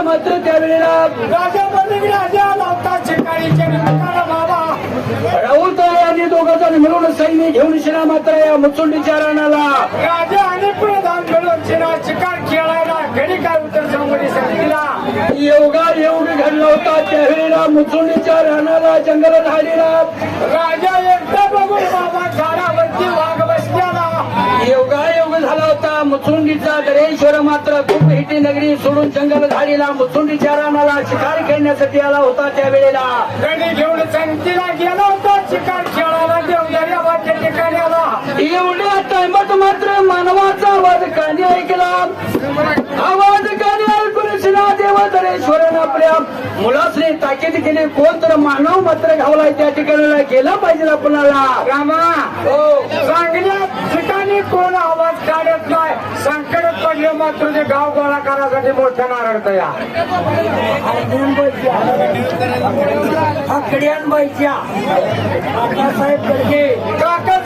मात्र त्यावेळेला राऊत आणि दोघं जण मिळून सैन्य घेऊन शिरा मात्र या मुचुंडीच्या रानाला राजा आणि प्रधान मिळून शिकार खेळायला घडी काय उत्तर सांगून सांगितला योगा योग घडला होता त्यावेळेला मुचुंडीच्या रानाला जंगल झालेला राजा एकटा बघून बाबा झाडावरती वाघ बसल्याला योगायोग झाला होता मुचुंडीचा दरेश्वर मात्र खूप हिटी नगरी सोडून जंगल झालेला मुचुंडीच्या रानाला शिकार खेळण्यासाठी आला होता त्यावेळेला घडी घेऊन संगतीला गेला होता शिकार खेळायला देवदारी वाक्य ठिकाणी आला एवढ्या टाइमात मात्र मानवाचा आवाज कानी ऐकला आवाज कानी ऐकून शिना देव दरेश्वरानं आपल्या मुलासने ताकीद केली कोण तर मानव मात्र घावलाय त्या ठिकाणाला गेला पाहिजे आपल्याला रामा हो चांगल्या ठिकाणी कोण आवाज काढत नाही संकटात पडले मात्र ते गाव गोळा करायसाठी मोठ्या नारळत या आकड्यांबाईच्या काकासाहेब कडके काका